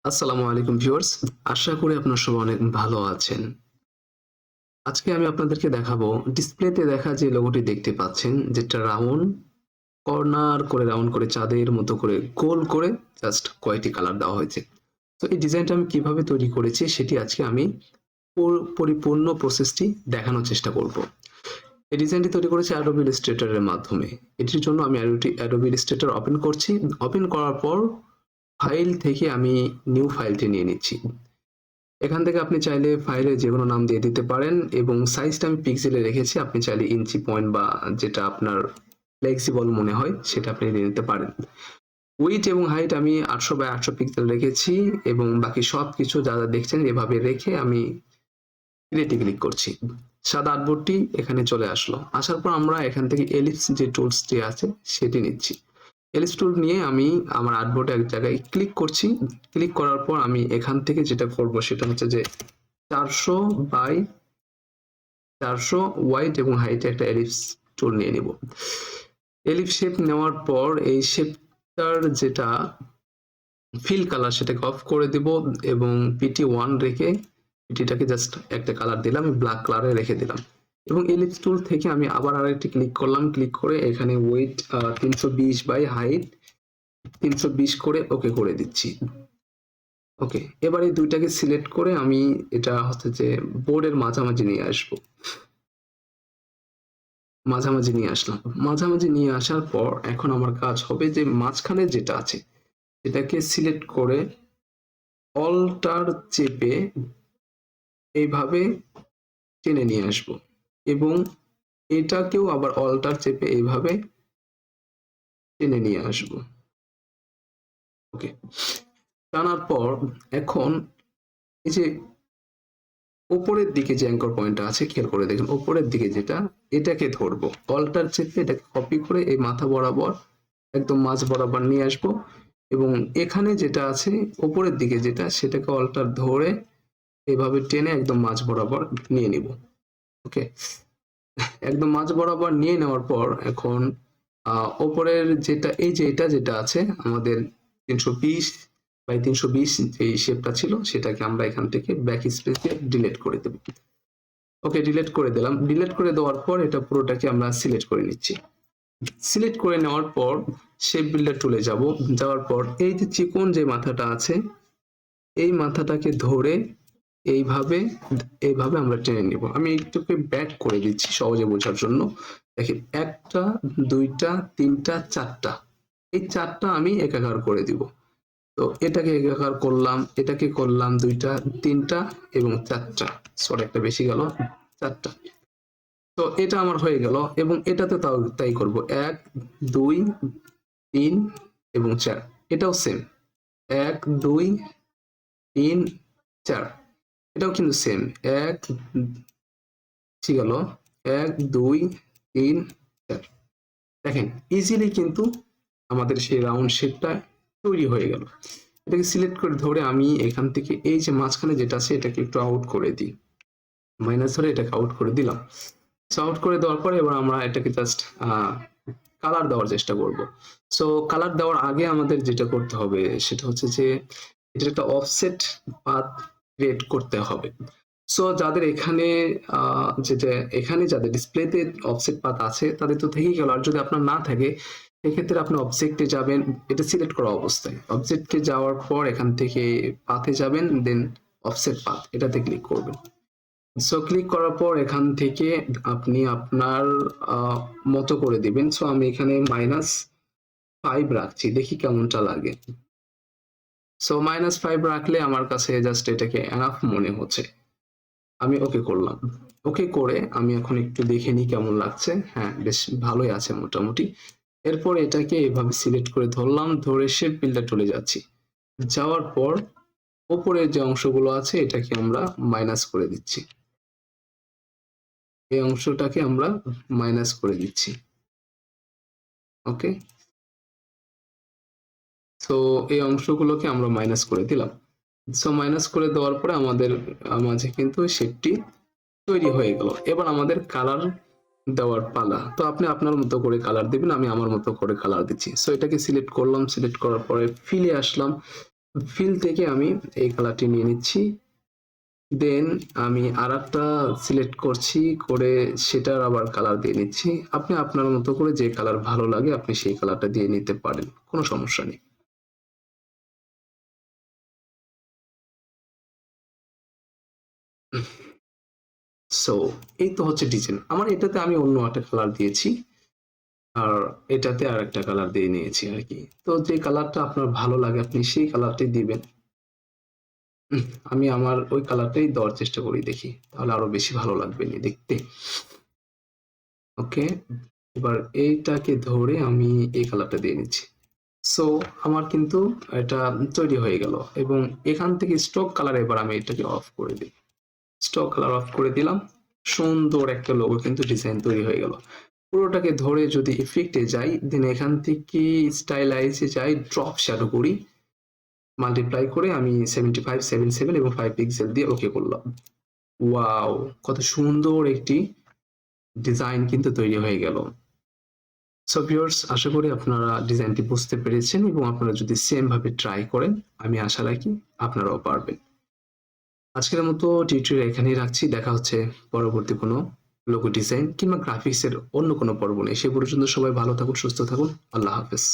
আসসালামু আলাইকুম ভিউয়ার্স। আশা করি আপনারা সবাই অনেক ভালো আছেন। আজকে আমি আপনাদেরকে দেখাবো ডিসপ্লেতে দেখা যে লোগোটি দেখতে পাচ্ছেন যেটা রাউন্ড করে চাঁদের মতো করে গোল করে জাস্ট কয়েকটি কালার দেওয়া হয়েছে। তো এই ডিজাইনটা আমি কিভাবে তৈরি করেছি সেটি আজকে আমি পরিপূর্ণ প্রসেসটি দেখানোর চেষ্টা করব। এই ডিজাইনটি তৈরি করেছি Adobe Illustrator এর মাধ্যমে। এটির জন্য আমি Adobe Illustrator ওপেন করছি। ওপেন করার পর ফাইল থেকে আমি নিউ ফাইলটি নিয়ে নিচ্ছি। এখান থেকে আপনি চাইলে ফাইলে যেকোনো নাম দিয়ে দিতে পারেন এবং সাইজটা আমি পিক্সেলে রেখেছি। আপনি চাইলে ইঞ্চি, পয়েন্ট বা যেটা আপনার ফ্লেক্সিবল মনে হয় সেটা আপনি দিয়ে নিতে পারেন। উইডথ এবং হাইট আমি 800 × 800 পিক্সেল রেখেছি এবং বাকি সবকিছু যা দেখছেন এভাবে রেখে আমি ক্রিয়েটে ক্লিক করছি। সাদা আর্টবোর্ডটি এখানে চলে আসলো। আসার পর আমরা এখান থেকে এলিপস যে টুলসটি আছে সেটি নিচ্ছি। এলিপস টুল নিয়ে আমি আমার আর্টবোর্ডে এক জায়গায় ক্লিক করছি। ক্লিক করার পর আমি এখান থেকে যেটা করব সেটা হচ্ছে যে 400 বাই 400 ওয়াইড এবং হাইটে একটা এলিপস টুল নিয়ে নিব। এলিপস শেপ নেওয়ার পর এই শেপটার যেটা ফিল কালার সেটাকে অফ করে দিব এবং পিটি 1 রেখে পিটিটাকে জাস্ট একটা কালার দিলাম, ব্ল্যাক কালারে রেখে দিলাম এবং এলিপস টুল থেকে আমি আবার আরেকটি ক্লিক করলাম। ক্লিক করে এখানে ওয়েট 320 বাই হাইট 320 করে ওকে করে দিচ্ছি। ওকে, এবার এই দুইটাকে সিলেক্ট করে আমি এটা হচ্ছে যে বোর্ডের মাঝামাঝি নিয়ে আসবো। মাঝামাঝি নিয়ে আসলাম। মাঝামাঝি নিয়ে আসার পর এখন আমার কাজ হবে যে মাঝখানে যেটা আছে এটাকে সিলেক্ট করে অল্টার চেপে এইভাবে টেনে নিয়ে আসবো এবং এটাকেও আবার অল্টার চেপে এইভাবে টেনে নিয়ে আসবো। ওকে, টানার পর এখন এই যে উপরের দিকে যে অ্যাঙ্কর পয়েন্টটা আছে খেয়াল করে দেখুন, উপরের দিকে যেটা এটাকে ধরবো, অল্টার চেপে এটাকে কপি করে এই মাথা বরাবর একদম মাঝ বরাবর নিয়ে আসবো এবং এখানে যেটা আছে উপরের দিকে যেটা সেটাকে অল্টার ধরে এভাবে টেনে একদম মাঝ বরাবর নিয়ে নিব। ওকে, একদম মাঝ বরাবর নিয়ে নেওয়ার পর এখন ওপরের যেটা এই যে এটা যেটা আছে আমাদের 320 বাই 320 যে শেপটা ছিল সেটাকে আমরা এখান থেকে ব্যাক স্পেস দিয়ে ডিলিট করে দেব। ওকে, ডিলিট করে দিলাম। ডিলিট করে দেওয়ার পর এটা পুরোটাকে আমরা সিলেক্ট করে নিচ্ছি। সিলেক্ট করে নেওয়ার পর শেপ বিল্ডার টুলে যাব। যাওয়ার পর এই যে চিকন যে মাথাটা আছে এই মাথাটাকে ধরে এইভাবে এইভাবে আমরা টেনে নিব। আমি একটুকে ব্যাক করে দিচ্ছি সহজে বোঝার জন্য। দেখেন, একটা, দুইটা, তিনটা, চারটা, এই চারটা আমি একাকার করে দিব। তো এটাকে একাকার করলাম, এটাকে করলাম দুইটা, তিনটা এবং চারটা, সরি একটা বেশি গেল, চারটা। তো এটা আমার হয়ে গেল এবং এটাতে তাও তাই করব, 1 2 3 এবং 4। এটাও সেম, 1 2 3 4। এটাও কিন্তু সেম, 1 ঠিক গেল, 1 2 3 4। দেখেন ইজিলি কিন্তু আমাদের সেই রাউন্ড শেপটা তৈরি হয়ে গেল। এটাকে সিলেক্ট করে ধরে আমি এখান থেকে এই যে মাঝখানে যেটা আছে এটাকে একটু আউট করে দিই, মাইনাস ধরে এটাকে আউট করে দিলাম। সো আউট করে দেওয়ার পরে এবার আমরা এটাকে জাস্ট কালার দেওয়ার চেষ্টা করব। সো কালার দেওয়ার আগে আমাদের যেটা করতে হবে সেটা হচ্ছে যে এটা একটা অফসেট পাথ ক্রিয়েট করতে হবে। সো যাদের এখানে যেটা এখানে যাদের ডিসপ্লেতে অফসেট পাথ আছে তাদের তো থেকেই গেল, আর যদি আপনার না থাকে সেক্ষেত্রে আপনি অবজেক্টে যাবেন, এটা সিলেক্ট করা অবস্থায় অবজেক্টে যাওয়ার পর এখান থেকে পাথে যাবেন, দেন অফসেট পাথ এটাতে ক্লিক করবেন। সো ক্লিক করার পর এখান থেকে আপনি আপনার মতো করে দিবেন। সো আমি এখানে -5 রাখছি, দেখি কেমনটা লাগে। সো -5 রাখলে আমার কাছে জাস্ট এটাকে এনাফ মনে হচ্ছে। আমি ওকে করলাম। ওকে করে আমি এখন একটু দেখে নিই কেমন লাগছে। হ্যাঁ, বেশ ভালোই আছে মোটামুটি। এরপর এটাকে এভাবে সিলেক্ট করে ধরলাম, ধরে শেপ বিল্ডার চলে যাচ্ছি। যাওয়ার পর উপরের যে অংশগুলো আছে এটাকে আমরা মাইনাস করে দিচ্ছি। এই অংশটাকে আমরা মাইনাস করে দিচ্ছি। ওকে, সো এই অংশগুলোকে আমরা মাইনাস করে দিলাম। সো মাইনাস করে দেওয়ার পরে আমাদের মাঝে কিন্তু শেপটি তৈরি হয়ে গেল। এবার আমাদের কালার দেওয়ার পালা। তো আপনি আপনার মতো করে কালার দিবেন, আমি আমার মতো করে কালার দিচ্ছি। সো এটাকে সিলেক্ট করলাম, সিলেক্ট করার পরে ফিলে আসলাম। ফিল থেকে আমি এই কালারটি নিয়ে নিচ্ছি। দেন আমি আরেকটা সিলেক্ট করছি, করে সেটার আবার কালার দিয়ে নিচ্ছি। আপনি আপনার মতো করে যে কালার ভালো লাগে আপনি সেই কালারটা দিয়ে নিতে পারেন, কোনো সমস্যা নেই। সো এই তো হচ্ছে ডিজাইন। আমার এটাতে আমি অন্য একটা কালার দিয়েছি, আর এটাতে আরেকটা কালার দিয়ে নিয়েছি আরকি। তো যে কালারটা আপনার ভালো লাগে আপনি সেই কালারটাই দিবেন। আমি আমার ওই কালারটাই দেওয়ার চেষ্টা করি, দেখি তাহলে আরো বেশি ভালো লাগবে নি দেখতে। ওকে, এবার এইটাকে ধরে আমি এই কালারটা দিয়ে নিচ্ছি। সো আমার কিন্তু এটা তৈরি হয়ে গেল, এবং এখান থেকে স্ট্রোক কালার এবার আমি এটাকে অফ করে দিই। স্ট্রোক কালার অফ করে দিলাম। সুন্দর একটা লোগো কিন্তু ডিজাইন তৈরি হয়ে গেল। পুরোটাকে ধরে যদি ইফেক্টে যাই, দেন এখান থেকে স্টাইলাইজে যাই, ড্রপ শ্যাডো করি, মাল্টিপ্লাই করে আমি 75, 77 এবং 5 পিক্সেল দিয়ে ওকে করলাম। ওয়াও! কত সুন্দর একটি ডিজাইন কিন্তু তৈরি হয়ে গেল। সো ভিউয়ার্স, আশা করি আপনারা ডিজাইনটি বুঝতে পেরেছেন, এবং আপনারা যদি সেম ভাবে ট্রাই করেন আমি আশা রাখি আপনারাও পারবেন। আজকের মতো টিউটোরিয়াল এখানেই রাখছি। দেখা হচ্ছে পরবর্তী কোনো লোগো ডিজাইন কিংবা গ্রাফিক্সের অন্য কোনো পর্ব নিয়ে। সে পর্যন্ত সবাই ভালো থাকুন, সুস্থ থাকুন। আল্লাহ হাফেজ।